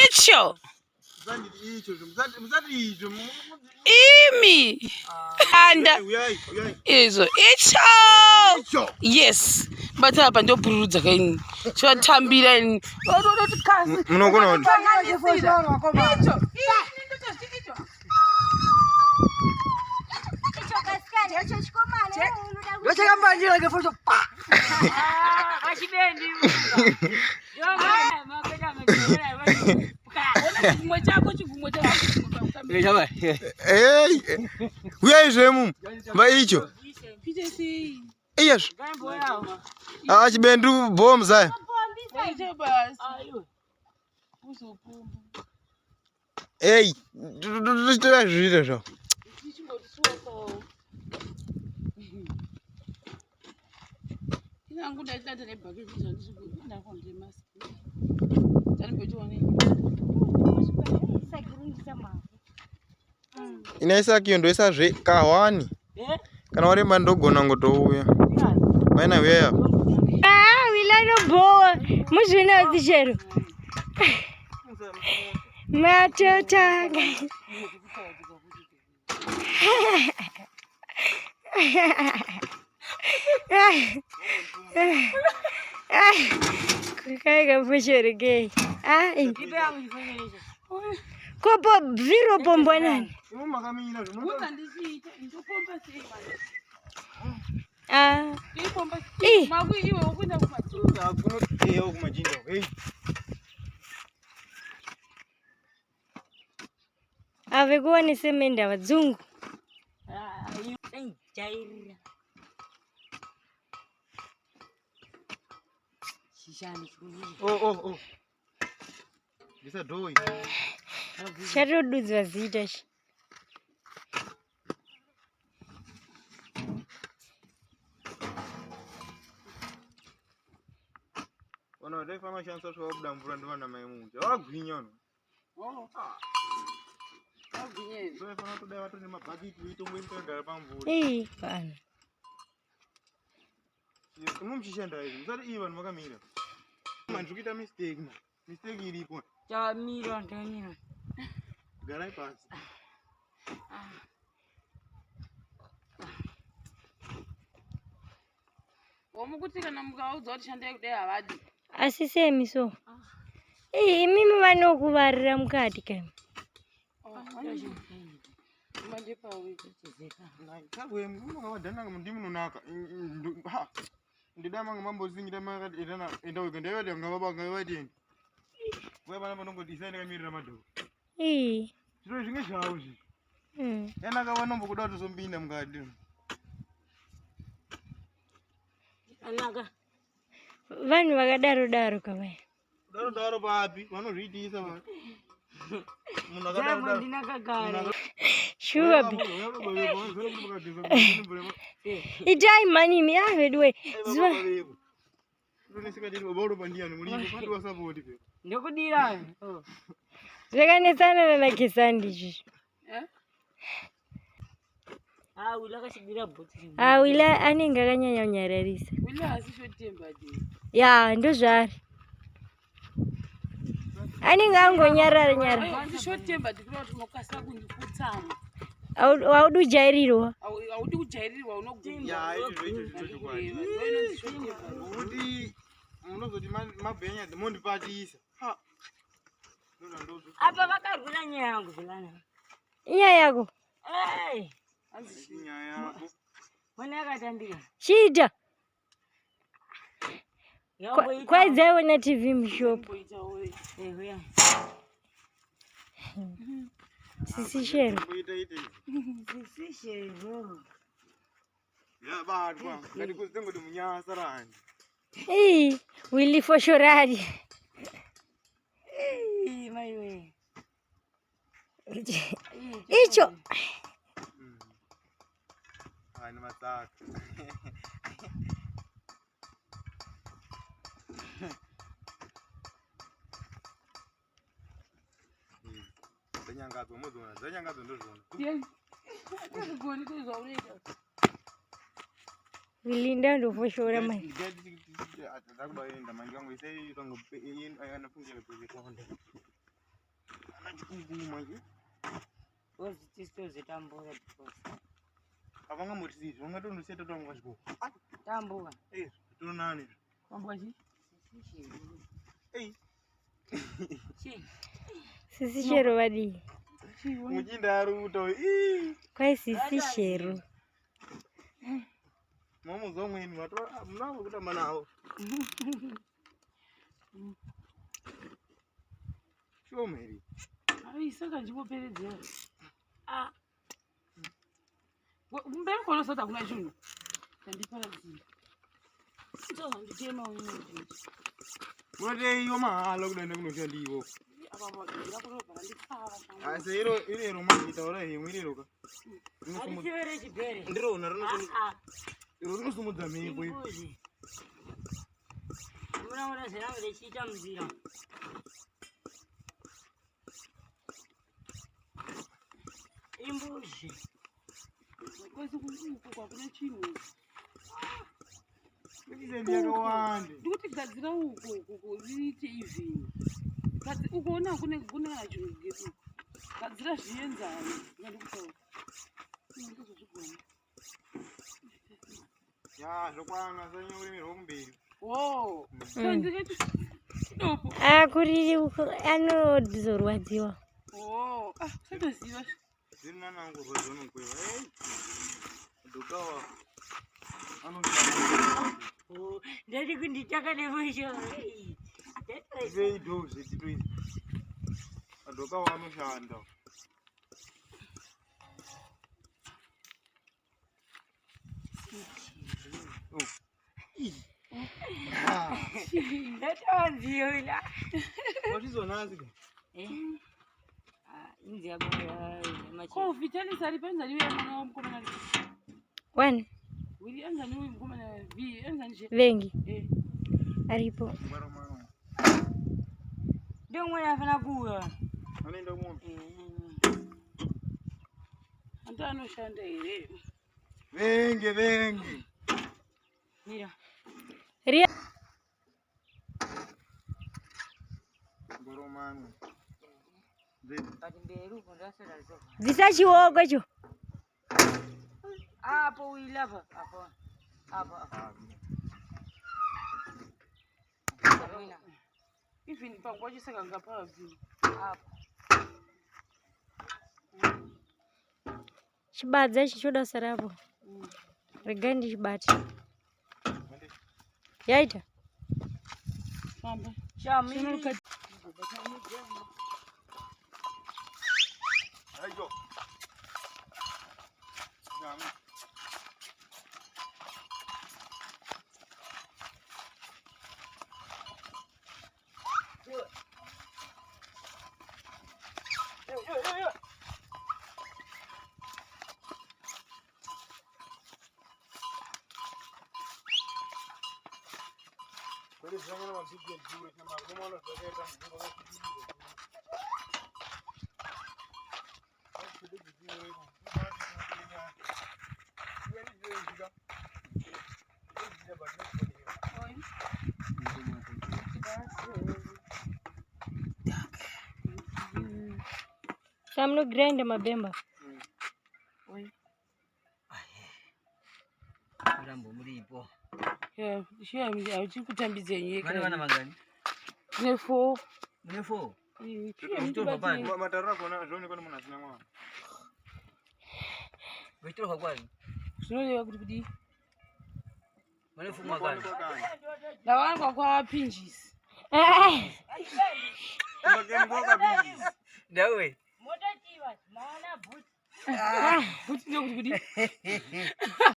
Icho. Imi. Anda. Izo. Icho. Yes. But hapa ndo burudza kaini. Chwa tambira ini. Mnogona. Icho. Wacha kama njia ke foto pa. Ashibendi. Uyayizvemu vaicho yes achibendu bom zaya hey toita zviro zvo inaisa kiondoisa zve kahwani kana waremba ndogona ngotouya maina uya wilano boa muzvina zichero matotanga kukaiga mfushereke kopo viro pombonani avekuwa ni semenda wazungu oh bisa doi chatodudzwa zita shi ona refa mashansa swa kuda mvura ndivana MaiMucha wagwinya no agwinya so refa toda watu ne mabhakiti witombo imtogara pamvura bana mumchishanda izvi musati iva makamira mandikuita mistake iripo chamira ndanyira garai pasi wamukuti kana mukaudza kuti shandai kudai havadi asisemi so imimi vanokuvarira mukati kana ndida manga mambozingira makati enda wega ndavati ngavabangavaiteni vana vanongodisa ndakamirira madhoo zviro zvinge zvavo zvi yanaka vanombokuda kutozombinda mukati anaka vanhu vakadaro kavaya daro papi vanozviitisa munhu shuwa itai manimi avedwe ndokudira zvakanetsana nakesandi izvi wila anenge akanyanya kunyararisa ya ndozvari anenge angonyarara audi kujairirwa munozoti mabhenya mondipatisa apa vakarwira nyaya yangu zilana inyaya yako nyaya yako mwana yakatandika chita kwaidzaiona TV mushopu sisishero yabatwa ngati kuzengoti munyasa rani wilifoshorari maiwe icho ani mataka zanyangadzo mozona zanyangadzo ndozvona Vilinda ndo foshora mai. Atakubaenda manje wangu isei tongo anafungia kwenye konde. Anachukuma hivi. Wewe zistizo zitambura because. Avanga mutisi, wanga ndo nuseta tongo washiko. Tambura. Tuno nani? Mambo aje? Sisi shero wadi. Mujinda ruto. Kwa sisi shero. Mama zomwe ni watu mnao kuta manao. Show me. Ai saka njiboperedzera. Mbele kono sota kuna chinhu. Tandiparadzi. Sito nditema unozi. Wote iyo mahala kudaenda kunoshandiwo. Apa mabira kunobva nditsava. Asi iro mazita ora himwe iriroka. Ndisevere chibere. Ndirona iro rinosumudza mhepo iyo. Muna zera vechita muzira. Imbuzi. Kwese kusuku kwakuna chinhu. Ndikuti yakawanda. Ndikuti gadzira uko riite even. Kadzi ukoona kune chinhu gedu. Gadzira zvienzana. Ndikutaura. Ndikuzozvigona. Ya, zvokwana zanyoremerwa kumberi. Oh. Ndikati dopo. Kuriri anodzoorwadziwa. Oh, satoziva. Zina nangu rozvonokweva. Dokawa. Ndati kunditaka nemusho. Vei doze titoizi. Dokawa anoshanda. Ndatoziona. Wachizonanzi ka? Inzi yabona machi. Ko Vitalis ari penzani uya mwana wamukomana. Wani? Wili anzani uyu mukomana vi anzani je. Vengi. Aripo. Ndio mwana afana kuya. Anaenda kumwona. Anta anoshanda here. Vengi. Mira. Ria. Goromano. Kati mberu kundasera zo. Zisa chiwoko cho. Hapo uilava hapo. Hapo. Even pangwa chisaka ngapa vi. Hapo. Chibadza chichoda sarapo. Regandi chibati. Yaita. Famba. Chami. Aiyo. Nyami. Yo. Kweli zamana wazidi nzuri kama kama unazogeta ndio Samno grind mabemba. Oi. Rambo muripo. Yeah, sure mimi auchikutambidze nyika. Vana mangani? Ne 4. Mune 4. matarura kona zvoonekwa nemunhu asina mwana. Vitorwa kwani? Zvinoreva kuti kudii? Mune fumwa kwani? Ndawanikwa kwapinjisi. Ndawe. Bhuti ndokuti kudii?